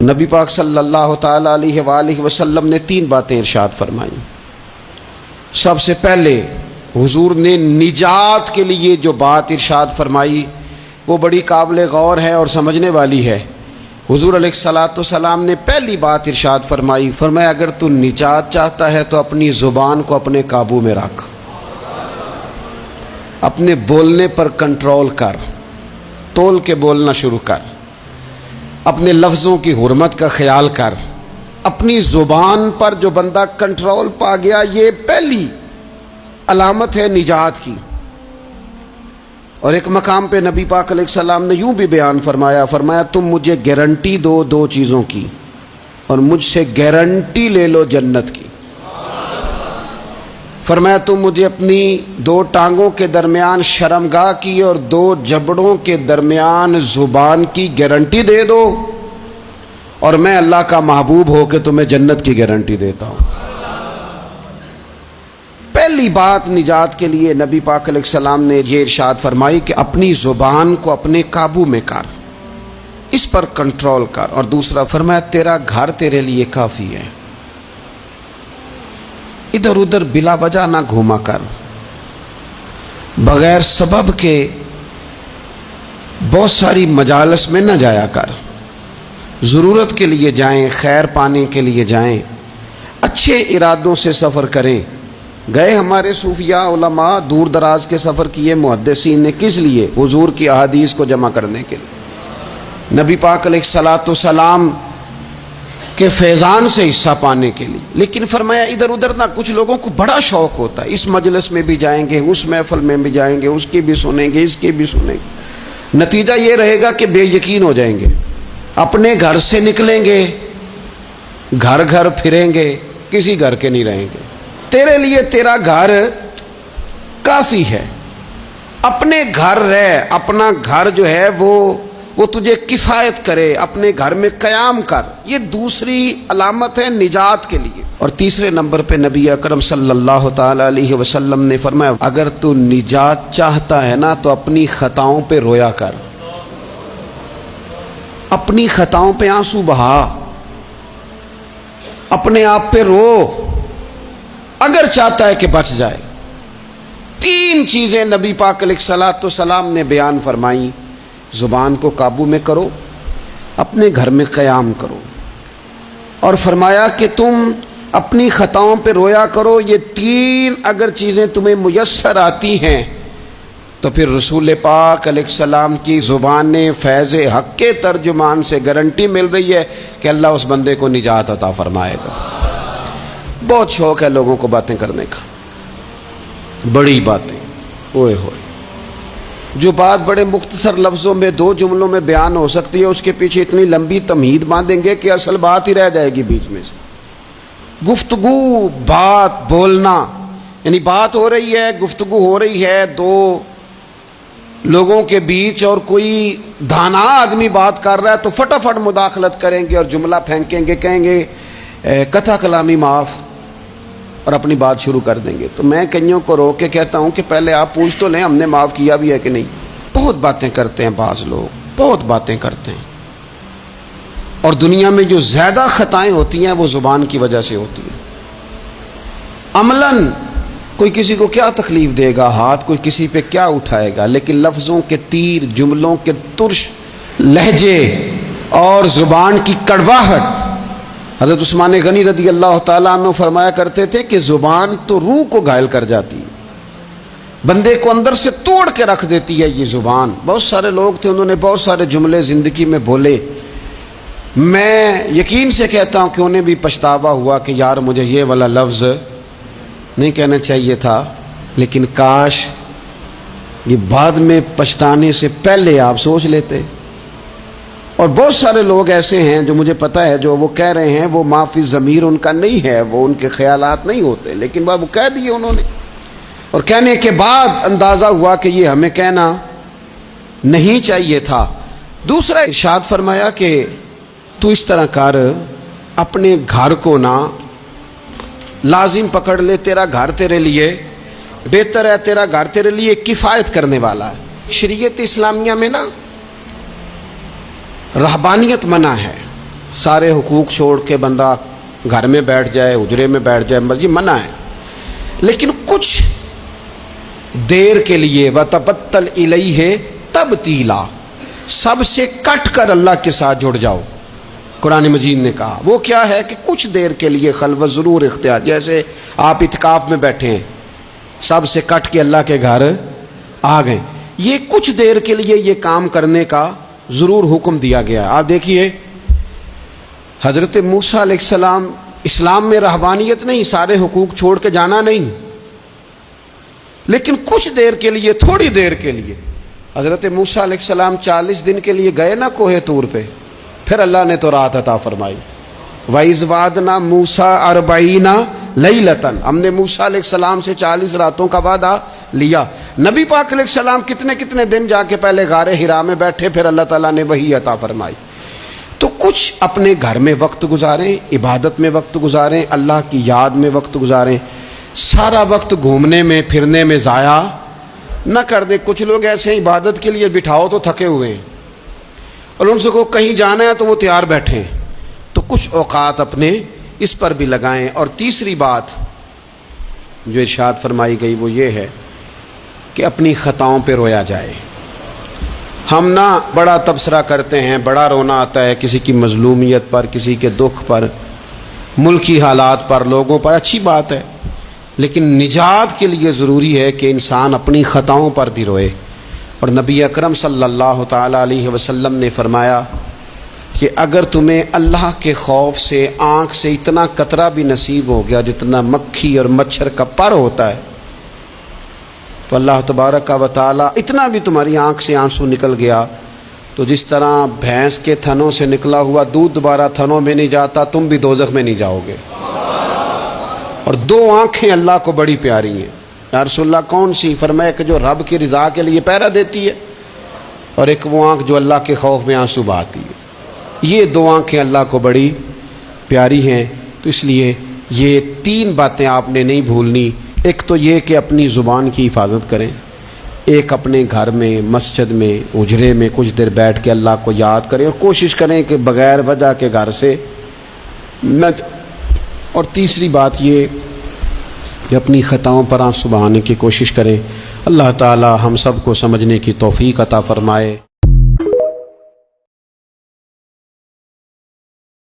نبی پاک صلی اللہ تعالیٰ علیہ وآلہ وسلم نے 3 باتیں ارشاد فرمائیں۔ سب سے پہلے حضور نے نجات کے لیے جو بات ارشاد فرمائی وہ بڑی قابل غور ہے اور سمجھنے والی ہے۔ حضور علیہ الصلوۃ والسلام نے پہلی بات ارشاد فرمائی، فرمایا اگر تو نجات چاہتا ہے تو اپنی زبان کو اپنے قابو میں رکھ، اپنے بولنے پر کنٹرول کر، تول کے بولنا شروع کر، اپنے لفظوں کی حرمت کا خیال کر۔ اپنی زبان پر جو بندہ کنٹرول پا گیا، یہ پہلی علامت ہے نجات کی۔ اور ایک مقام پہ نبی پاک علیہ السلام نے یوں بھی بیان فرمایا تم مجھے گارنٹی دو 2 چیزوں کی، اور مجھ سے گارنٹی لے لو جنت کی۔ فرمایا تم مجھے اپنی 2 ٹانگوں کے درمیان شرمگاہ کی اور 2 جبڑوں کے درمیان زبان کی گارنٹی دے دو، اور میں اللہ کا محبوب ہو کے تمہیں جنت کی گارنٹی دیتا ہوں۔ پہلی بات نجات کے لیے نبی پاک علیہ السلام نے یہ ارشاد فرمائی کہ اپنی زبان کو اپنے قابو میں کر، اس پر کنٹرول کر۔ اور دوسرا فرمایا تیرا گھر تیرے لیے کافی ہے، ادھر ادھر بلا وجہ نہ گھوما کر، بغیر سبب کے بہت ساری مجالس میں نہ جایا کر۔ ضرورت کے لیے جائیں، خیر پانے کے لیے جائیں، اچھے ارادوں سے سفر کریں۔ گئے ہمارے صوفیاء علماء دور دراز کے سفر کیے محدثین نے، کس لیے؟ حضور کی احادیث کو جمع کرنے کے لیے، نبی پاک علیہ الصلوۃ والسلام کے فیضان سے حصہ پانے کے لیے۔ لیکن فرمایا ادھر ادھر نہ۔ کچھ لوگوں کو بڑا شوق ہوتا ہے، اس مجلس میں بھی جائیں گے، اس محفل میں بھی جائیں گے، اس کی بھی سنیں گے، اس کی بھی سنیں گے۔ نتیجہ یہ رہے گا کہ بے یقین ہو جائیں گے، اپنے گھر سے نکلیں گے، گھر گھر پھریں گے، کسی گھر کے نہیں رہیں گے۔ تیرے لیے تیرا گھر کافی ہے، اپنے گھر رہ، اپنا گھر جو ہے وہ تجھے کفایت کرے، اپنے گھر میں قیام کر۔ یہ دوسری علامت ہے نجات کے لیے۔ اور تیسرے نمبر پہ نبی اکرم صلی اللہ تعالی علیہ وسلم نے فرمایا اگر تو نجات چاہتا ہے نا تو اپنی خطاؤں پہ رویا کر، اپنی خطاؤں پہ آنسو بہا، اپنے آپ پہ رو، اگر چاہتا ہے کہ بچ جائے۔ 3 چیزیں نبی پاک علیہ الصلوۃ والسلام نے بیان فرمائیں۔ زبان کو قابو میں کرو، اپنے گھر میں قیام کرو، اور فرمایا کہ تم اپنی خطاؤں پہ رویا کرو۔ یہ 3 اگر چیزیں تمہیں میسر آتی ہیں تو پھر رسول پاک علیہ السلام کی زبان فیض حق کے ترجمان سے گارنٹی مل رہی ہے کہ اللہ اس بندے کو نجات عطا فرمائے گا۔ بہت شوق ہے لوگوں کو باتیں کرنے کا، بڑی باتیں، اوئے ہوئے۔ جو بات بڑے مختصر لفظوں میں 2 جملوں میں بیان ہو سکتی ہے، اس کے پیچھے اتنی لمبی تمہید باندھیں گے کہ اصل بات ہی رہ جائے گی بیچ میں سے۔ گفتگو، بات، بولنا، یعنی بات ہو رہی ہے، گفتگو ہو رہی ہے 2 لوگوں کے بیچ، اور کوئی دانا آدمی بات کر رہا ہے تو فٹافٹ مداخلت کریں گے اور جملہ پھینکیں گے، کہیں گے قطع کلامی معاف، اور اپنی بات شروع کر دیں گے۔ تو میں کئیوں کو روک کے کہتا ہوں کہ پہلے آپ پوچھ تو لیں ہم نے معاف کیا بھی ہے کہ نہیں۔ بہت باتیں کرتے ہیں بعض لوگ، بہت باتیں کرتے ہیں، اور دنیا میں جو زیادہ خطائیں ہوتی ہیں وہ زبان کی وجہ سے ہوتی ہیں۔ عملاً کوئی کسی کو کیا تکلیف دے گا، ہاتھ کوئی کسی پہ کیا اٹھائے گا، لیکن لفظوں کے تیر، جملوں کے ترش لہجے اور زبان کی کڑواہٹ۔ حضرت عثمان غنی رضی اللہ تعالیٰ عنہ فرمایا کرتے تھے کہ زبان تو روح کو گھائل کر جاتی ہے، بندے کو اندر سے توڑ کے رکھ دیتی ہے یہ زبان۔ بہت سارے لوگ تھے، انہوں نے بہت سارے جملے زندگی میں بولے، میں یقین سے کہتا ہوں کہ انہیں بھی پچھتاوا ہوا کہ یار مجھے یہ والا لفظ نہیں کہنا چاہیے تھا، لیکن کاش یہ بعد میں پچھتانے سے پہلے آپ سوچ لیتے۔ اور بہت سارے لوگ ایسے ہیں جو مجھے پتہ ہے جو وہ کہہ رہے ہیں وہ معافی ضمیر ان کا نہیں ہے، وہ ان کے خیالات نہیں ہوتے، لیکن وہ کہہ دیے انہوں نے، اور کہنے کے بعد اندازہ ہوا کہ یہ ہمیں کہنا نہیں چاہیے تھا۔ دوسرا ارشاد فرمایا کہ تو اس طرح کر، اپنے گھر کو نہ لازم پکڑ لے، تیرا گھر تیرے لیے بہتر ہے، تیرا گھر تیرے لیے کفایت کرنے والا ہے۔ شریعت اسلامیہ میں نا رہبانیت منع ہے، سارے حقوق چھوڑ کے بندہ گھر میں بیٹھ جائے, حجرے میں بیٹھ جائے, مرضی منع ہے. لیکن کچھ دیر کے لیے وَتَبَتَّلْ إِلَيْهِ تَبْتِيلًا, سب سے کٹ کر اللہ کے ساتھ جڑ جاؤ. قرآن مجید نے کہا وہ کیا ہے کہ کچھ دیر کے لیے خلوت ضرور اختیار, جیسے آپ اعتکاف میں بیٹھے ہیں, سب سے کٹ کے اللہ کے گھر آ گئے, یہ کچھ دیر کے لیے یہ کام کرنے کا ضرور حکم دیا گیا ہے. آپ دیکھیے حضرت موسیٰ علیہ السلام, اسلام میں رہبانیت نہیں, سارے حقوق چھوڑ کے جانا نہیں, لیکن کچھ دیر کے لیے, تھوڑی دیر کے لیے. حضرت موسیٰ علیہ السلام 40 دن کے لیے گئے نا کوہ طور پہ, پھر اللہ نے تو رات عطا فرمائی. وَإِذْ وَعَدْنَا مُوسَىٰ 40 لَيْلَةً, ہم نے موسیٰ علیہ السلام سے 40 راتوں کا وعدہ لیا. نبی پاک علیہ السلام کتنے دن جا کے پہلے غار حرا میں بیٹھے, پھر اللہ تعالیٰ نے وحی عطا فرمائی. تو کچھ اپنے گھر میں وقت گزاریں, عبادت میں وقت گزاریں, اللہ کی یاد میں وقت گزاریں. سارا وقت گھومنے میں پھرنے میں ضائع نہ کر دیں. کچھ لوگ ایسے ہیں عبادت کے لیے بٹھاؤ تو تھکے ہوئے ہیں, اور ان سے کو کہیں جانا ہے تو وہ تیار بیٹھے ہیں. تو کچھ اوقات اپنے اس پر بھی لگائیں. اور تیسری بات جو ارشاد فرمائی گئی وہ یہ ہے کہ اپنی خطاؤں پہ رویا جائے. ہم نہ بڑا تبصرہ کرتے ہیں, بڑا رونا آتا ہے کسی کی مظلومیت پر, کسی کے دکھ پر, ملکی حالات پر, لوگوں پر, اچھی بات ہے, لیکن نجات کے لیے ضروری ہے کہ انسان اپنی خطاؤں پر بھی روئے. اور نبی اکرم صلی اللہ تعالیٰ علیہ وسلم نے فرمایا کہ اگر تمہیں اللہ کے خوف سے آنکھ سے اتنا قطرہ بھی نصیب ہو گیا جتنا مکھی اور مچھر کا پر ہوتا ہے, تو اللہ تبارک و تعالیٰ اتنا بھی تمہاری آنکھ سے آنسو نکل گیا تو جس طرح بھینس کے تھنوں سے نکلا ہوا دودھ دوبارہ تھنوں میں نہیں جاتا, تم بھی دوزخ میں نہیں جاؤ گے. اور 2 آنکھیں اللہ کو بڑی پیاری ہیں. یا رسول اللہ کون سی؟ فرمایا کہ جو رب کی رضا کے لیے پہرا دیتی ہے, اور ایک وہ آنکھ جو اللہ کے خوف میں آنسو بہاتی ہے. یہ 2 آنکھیں اللہ کو بڑی پیاری ہیں. تو اس لیے یہ 3 باتیں آپ نے نہیں بھولنی. ایک تو یہ کہ اپنی زبان کی حفاظت کریں, ایک اپنے گھر میں, مسجد میں, اجرے میں کچھ دیر بیٹھ کے اللہ کو یاد کریں, اور کوشش کریں کہ بغیر وجہ کے گھر سے نہ. اور تیسری بات یہ کہ اپنی خطاؤں پر آنسو بہانے کی کوشش کریں. اللہ تعالی ہم سب کو سمجھنے کی توفیق عطا فرمائے.